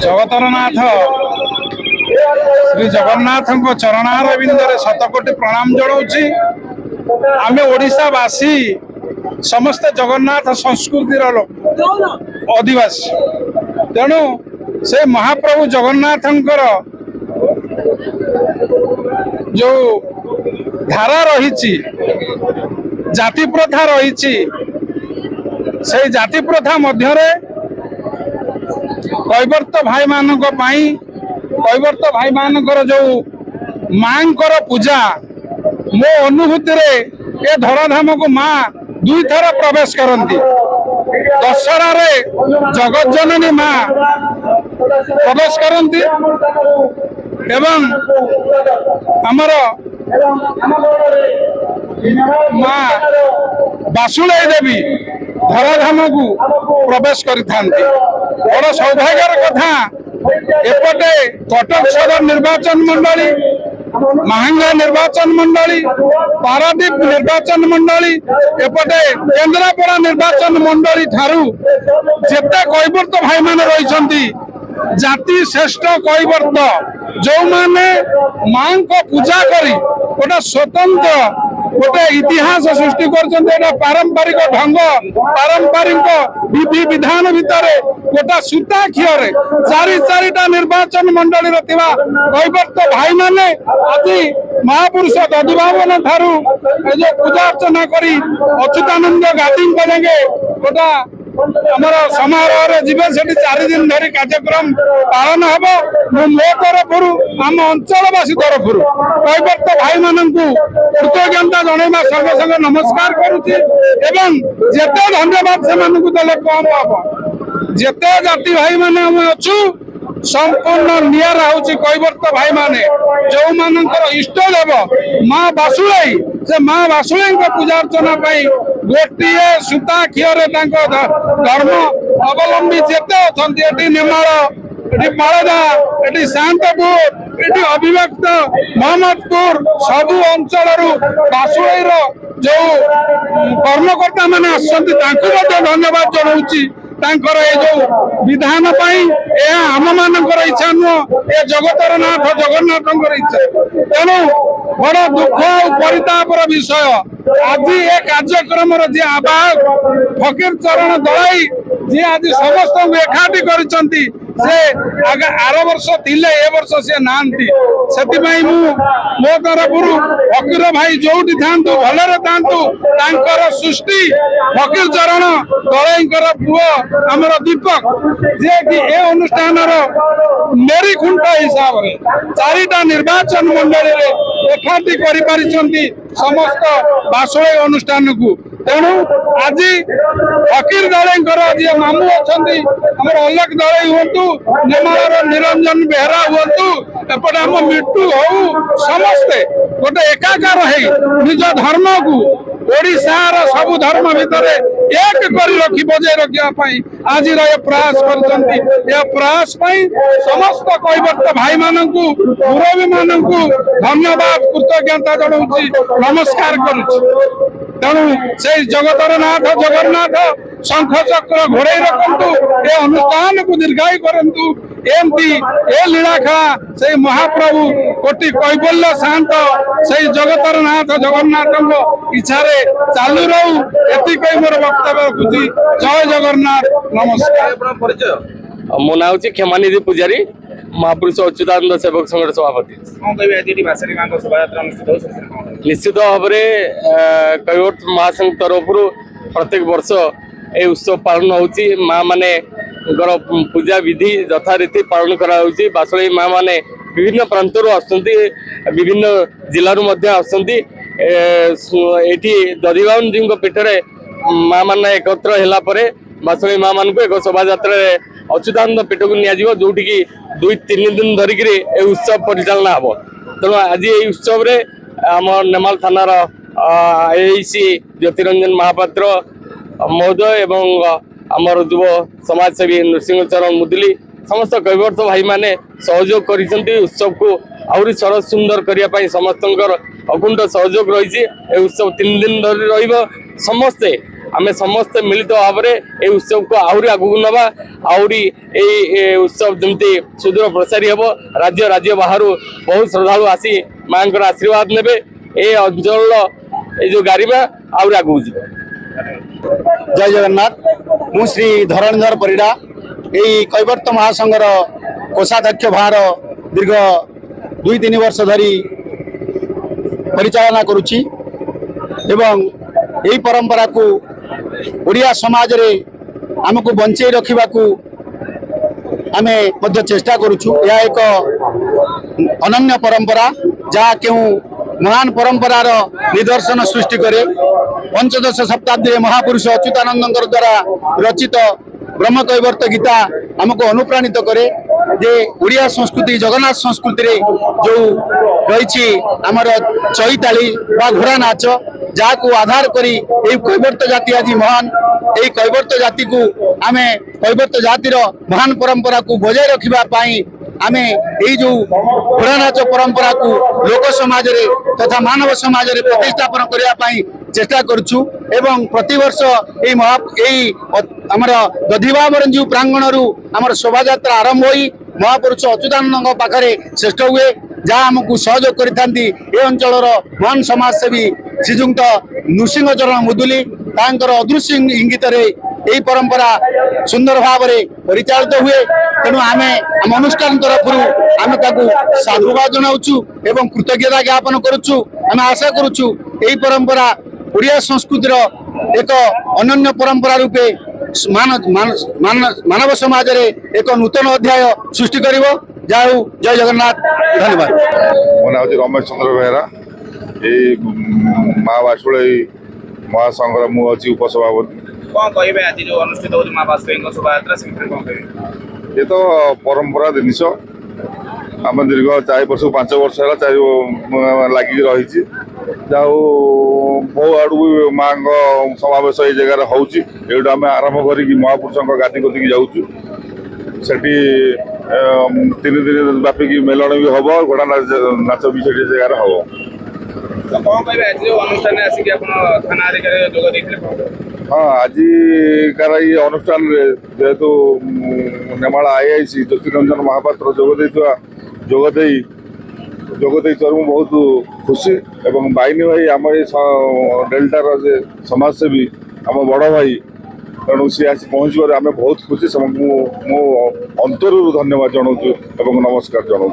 जगतरनाथ श्री जगन्नाथ चरणारविंदे शतकोटी प्रणाम जनाऊँगी। आम ओडिशावासी समस्त जगन्नाथ संस्कृतिर अधिवासी तेणु से महाप्रभु जगन्नाथंकर जो धारा रही जाति प्रथा रही से जाति प्रथा मध्य कैवर्त भाई मानक कैवर्त भाई मानकर जो मांकर पूजा मो अनुभूति रे ए धराधाम को माँ दुई थर प्रवेश करती। दशहरा रे जगत जननी माँ प्रवेश करती एवं आमर माँ बासुले देवी धराधाम को प्रवेश करते। बड़ सौभाग्यर कथा एपटे कटक सदर निर्वाचन मंडली, महांगा निर्वाचन मंडली, पारादीप निर्वाचन मंडली, एपटे केन्द्रापड़ा निर्वाचन मंडली ठारू जेते कैवर्त भाई माने रही जाति श्रेष्ठ कैवर्त जो माने मां को पूजा करी गोटे स्वतंत्र गोटे इतिहास सृष्टि कर पारंपरिक ढंग पारंपरिक विधि विधान भितर गोटा सूता खियर चारि चारिटा निर्वाचन मंडली कैवर्त भाई माने आज महापुरुष दधिभावन ठारू जो पूजा अर्चना करी अच्युतानंद गादी जागे गोटा आमर समारोह जीवे से 4 दिन धरी कार्यक्रम पालन हम मो तरफ आम अंचलवासी तरफ कैवर्त भाई मान कृतज्ञता जनवा संगे संगे नमस्कार करुचे एवं जेते धन्यवाद से देले कम हम जेते जाति भाई माने हम अच्छु संपूर्ण निरा हूँ कैवर्त भाई माने जो मानकर इष्ट देव माँ बासुलाई से माँ बासुलाई पूजा अर्चना गोटे सूता खियर धर्म अवलंबी जेते अच्छी निमाड़ ये मालदा ये शांतपुर ये अभिव्यक्त मोहम्मदपुर सबू अंचल बासुईर जो कर्मकर्ता मैंने धन्यवाद जनाऊँगी ये जो विधान आम मान इच्छा नुह ये जगतर नाथ जगन्नाथ इच्छा तेणु बड़ दुख और परितापर विषय आज ये कार्यक्रम जी आवाहक फकीर चरण दलाई जी आज समस्त एकाठी करछंती से आर वर्ष थिले ए वर्ष से नांती सेतिमाई मो तरफ फकीर भाई जोटी थांतु भलरे थांतु तांकर सृष्टि फकीर चरण दलाईकर पुओ आमर दीपक जे कि ए अनुष्ठान मेरी खुंट हिसाब से 4टा निर्वाचन मंडली रे एकाठी करि पारिछंती समस्त बासुई अनुष्ठान को तेणु आज फकीर दलाईकर जी मामू अच्छा अलग दलाई हूँ निमार निरंजन बेहरा हूँ एपटे आम मिट्टू हो समस्ते गोटे एकाकार है निज धर्म को ओडिशार सब धर्म भितर एक कर रखी बजाय रखापी आज प्रयास कर प्रयास समस्त कैवर्त भाई मानू मुरबी मानू धन्यवाद कृतज्ञता जनाऊँगी नमस्कार करुच्ची। तेणु से जगतर नाथ जगन्नाथ शंख चक्र घोड़े रखु ए अनुष्ठान को दीर्घायु करूँ एमती ए लीलाखा से महाप्रभु कोटि कैबल्य शांत से जगतर नाथ जगन्नाथ इच्छा चालू रहू एतिक मोर वक्तव्य रखुची। जय जगन्नाथ नमस्कार। मो ना हूँ क्षमानिधि पूजारी महापुरुष अच्युतानंद सेवक संघ सभापति। निश्चित भाव में कैवर्त महासंघ तरफ प्रत्येक वर्ष ए उत्सव पालन होची माँ माने पूजा विधि यथारीति पालन करा होची। बासुई माँ माने विभिन्न प्रांतर आसुंती विभिन्न जिलूर आसुंती एठी दधिभावन जी पीठ में माँ मैंने एकत्र होला परे बासुई माँ मान को एक शोभा यात्रा अच्युतानंद पीठ को नियाजिबो जोठी की 2-3 दिन धरिक उत्सव परिचालना हम। तेणु आज ये उत्सव रे आम नेमाल थानार आईसी ज्योतिरंजन महापात्र महोदय एवं आमर युव समाजसेवी नृसिंह चरण मुदली समस्त कैवर्त भाई माने सहयोग कर उत्सव को आहरी सरस सुंदर करने समस्त अकुंठ सहयोग रही उत्सव 3 दिन धरी समस्ते आमे समस्ते मिलित भाव में ये उत्सव को आहरी आगू नवा आहरी उत्सव जमती सुदूर प्रसारी हम राज्य राज्य बाहर बहुत श्रद्धालु आसी माँ आशीर्वाद ने ए अंचल ये जो गारिमा आहरी आगू जी। जय जगन्नाथ मु श्री धरणीधर परिडा यही कैवर्त महासंघर कोषाध्यक्ष भार दीर्घ 2-3 वर्ष धरी परिचालना करुच्ची एवं यही परंपरा को ओडिया समाज रे आमको बंचे रखा आमे मध्य चेष्टा करुचु। यह एक अनन्य परंपरा जहाँ क्यों महान परंपरार निदर्शन सृष्टि करे। पंचदश शताब्दी महापुरुष अच्युतानंद द्वारा रचित ब्रह्म कैवर्त गीता आमको अनुप्राणित करे जे ओडिया संस्कृति जगन्नाथ संस्कृति रे जो रही आमर चईताली बा घोड़ा नाच जहाँ को आधार करी कैवर्त जाति आज महान यही कैवर्त जाति को आमे कैवर्त जातिर महान परंपरा को बजाय रखापी आमे यही जो घोड़ा नाच परंपरा को लोक समाज रे तथा मानव समाज रे प्रतिष्ठापन करने चेष्टा करुचु एवं प्रतिवर्ष यही आमर दधिबाबरंजू प्रांगण रु आमर शोभा यात्रा आरंभ होई महापुरुष अच्युतानंद पाखरे श्रेष्ठ हुए जहाँ आमको सहयोग करथांती ए अंचलर महान समाजसेवी श्रीजुक्त नृसिंह चरण मुदुली तांकर अदृश्य इंगित यही परंपरा सुंदर भाव में परिचालित हुए। तेणु आमे आम अनुष्ठान तरफ आम साधुवाद जनाऊँ एवं कृतज्ञता ज्ञापन करुचु। आम आशा करुचु यही परंपरा ओडिया संस्कृतिर एक अनन्य परंपरा रूपे मानव समाज रे एक नूतन अध्याय सृष्टि करिवो। जय जगन्नाथ। धन्यवाद। मो ना रमेश चंद्र बेहरा माँ बासुळे महासंघर मु अच्छी उपसभापति। कौन कहे आज जो अनुष्ठित हो माँ बासुळे शोभा यात्रा से कौन कहे ये तो परंपरा जिनिस आम दीर्घ 4-5 वर्ष है लगी रही बहु आड़ माँ समावेश ये जगह होट आम आरंभ कर महापुरुषों गादी कतिक जाऊँ से 3 दिन व्यापिक मेलन भी हम घोड़ा नाच भी से जगह हम। तो कौन कहे आज जो अनुष्ठान आसिक थाना जोग देते हाँ आज कार ये अनुष्ठान जेहेतु नेमाल आईआईसी ज्योतिरंजन महापात्र जोगदे बहुत खुशी एवं बाइनी भाई आम डेल्टार समाजसेवी आम बड़ भाई तेणु सी आसी पहुँचवर आम बहुत खुशी मो अंतर धन्यवाद जनाऊँ एवं नमस्कार जनाऊँ।